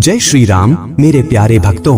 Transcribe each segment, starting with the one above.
जय श्री राम मेरे प्यारे भक्तों,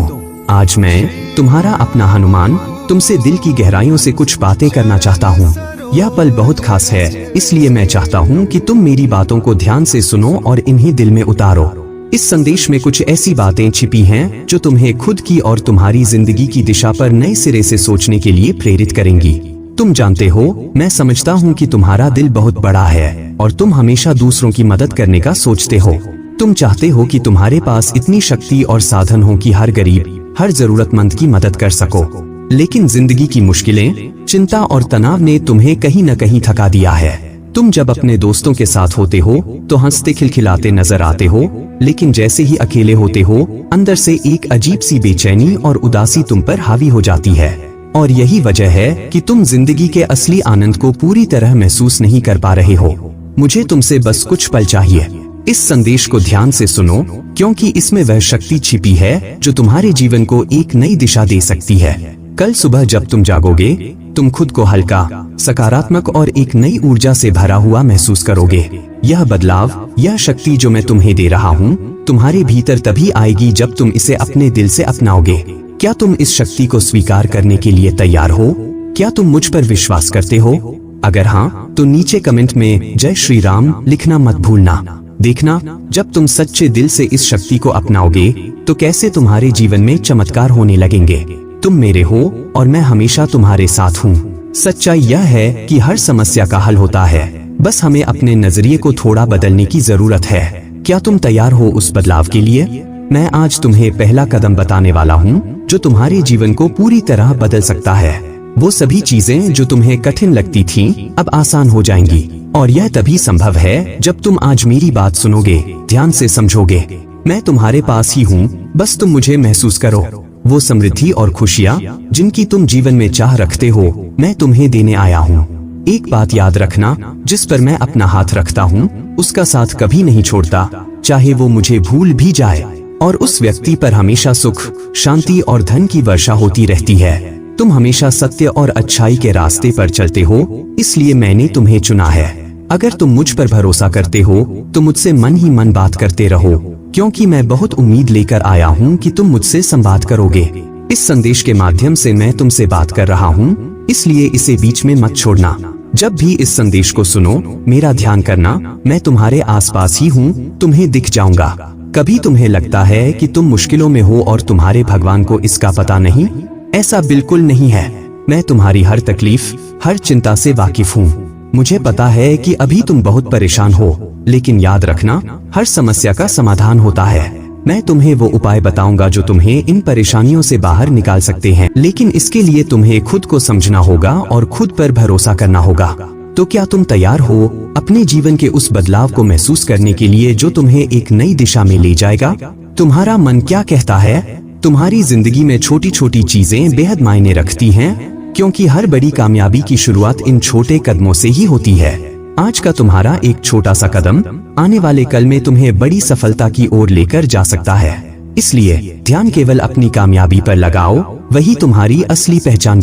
आज मैं तुम्हारा अपना हनुमान तुमसे दिल की गहराइयों से कुछ बातें करना चाहता हूँ। यह पल बहुत खास है, इसलिए मैं चाहता हूँ कि तुम मेरी बातों को ध्यान से सुनो और इन्हीं दिल में उतारो। इस संदेश में कुछ ऐसी बातें छिपी हैं जो तुम्हें खुद की और तुम्हारी जिंदगी की दिशा पर नए सिरे से सोचने के लिए प्रेरित करेंगी। तुम जानते हो, मैं समझता हूँ कि तुम्हारा दिल बहुत बड़ा है और तुम हमेशा दूसरों की मदद करने का सोचते हो। तुम चाहते हो कि तुम्हारे पास इतनी शक्ति और साधन हो कि हर गरीब, हर जरूरतमंद की मदद कर सको। लेकिन जिंदगी की मुश्किलें, चिंता और तनाव ने तुम्हें कहीं न कहीं थका दिया है। तुम जब अपने दोस्तों के साथ होते हो तो हंसते खिलखिलाते नजर आते हो, लेकिन जैसे ही अकेले होते हो अंदर से एक अजीब सी बेचैनी और उदासी तुम पर हावी हो जाती है। और यही वजह है कि तुम जिंदगी के असली आनंद को पूरी तरह महसूस नहीं कर पा रहे हो। मुझे तुमसे बस कुछ पल चाहिए। इस संदेश को ध्यान से सुनो, क्योंकि इसमें वह शक्ति छिपी है जो तुम्हारे जीवन को एक नई दिशा दे सकती है। कल सुबह जब तुम जागोगे, तुम खुद को हल्का, सकारात्मक और एक नई ऊर्जा से भरा हुआ महसूस करोगे। यह बदलाव, यह शक्ति जो मैं तुम्हें दे रहा हूँ, तुम्हारे भीतर तभी आएगी जब तुम इसे अपने दिल से अपनाओगे। क्या तुम इस शक्ति को स्वीकार करने के लिए तैयार हो? क्या तुम मुझ पर विश्वास करते हो? अगर हाँ, तो नीचे कमेंट में जय श्री राम लिखना मत भूलना। देखना, जब तुम सच्चे दिल से इस शक्ति को अपनाओगे तो कैसे तुम्हारे जीवन में चमत्कार होने लगेंगे। तुम मेरे हो और मैं हमेशा तुम्हारे साथ हूँ। सच्चाई यह है कि हर समस्या का हल होता है, बस हमें अपने नजरिए को थोड़ा बदलने की जरूरत है। क्या तुम तैयार हो उस बदलाव के लिए? मैं आज तुम्हें पहला कदम बताने वाला हूँ जो तुम्हारे जीवन को पूरी तरह बदल सकता है। वो सभी चीजें जो तुम्हें कठिन लगती थीं, अब आसान हो जाएंगी। और यह तभी संभव है जब तुम आज मेरी बात सुनोगे, ध्यान से समझोगे। मैं तुम्हारे पास ही हूँ, बस तुम मुझे महसूस करो। वो समृद्धि और खुशियाँ जिनकी तुम जीवन में चाह रखते हो, मैं तुम्हें देने आया हूँ। एक बात याद रखना, जिस पर मैं अपना हाथ रखता हूँ उसका साथ कभी नहीं छोड़ता, चाहे वो मुझे भूल भी जाए। और उस व्यक्ति पर हमेशा सुख, शांति और धन की वर्षा होती रहती है। तुम हमेशा सत्य और अच्छाई के रास्ते पर चलते हो, इसलिए मैंने तुम्हें चुना है। अगर तुम मुझ पर भरोसा करते हो तो मुझसे मन ही मन बात करते रहो, क्योंकि मैं बहुत उम्मीद लेकर आया हूँ कि तुम मुझसे संवाद करोगे। इस संदेश के माध्यम से मैं तुमसे बात कर रहा हूँ, इसलिए इसे बीच में मत छोड़ना। जब भी इस संदेश को सुनो, मेरा ध्यान करना, मैं तुम्हारे आसपास ही हूँ, तुम्हें दिख जाऊंगा। कभी तुम्हें लगता है कि तुम मुश्किलों में हो और तुम्हारे भगवान को इसका पता नहीं? ऐसा बिल्कुल नहीं है। मैं तुम्हारी हर तकलीफ, हर चिंता से वाकिफ हूँ। मुझे पता है कि अभी तुम बहुत परेशान हो, लेकिन याद रखना, हर समस्या का समाधान होता है। मैं तुम्हें वो उपाय बताऊंगा जो तुम्हें इन परेशानियों से बाहर निकाल सकते हैं, लेकिन इसके लिए तुम्हें खुद को समझना होगा और खुद पर भरोसा करना होगा। तो क्या तुम तैयार हो अपने जीवन के उस बदलाव को महसूस करने के लिए जो तुम्हें एक नई दिशा में ले जाएगा? तुम्हारा मन क्या कहता है? तुम्हारी जिंदगी में छोटी छोटी चीजें बेहद मायने रखती हैं, क्योंकि हर बड़ी कामयाबी की शुरुआत इन छोटे कदमों से ही होती है। आज का तुम्हारा एक छोटा सा कदम आने वाले कल में तुम्हें बड़ी सफलता की ओर लेकर जा सकता है। इसलिए ध्यान केवल अपनी कामयाबी पर लगाओ, वही तुम्हारी असली पहचान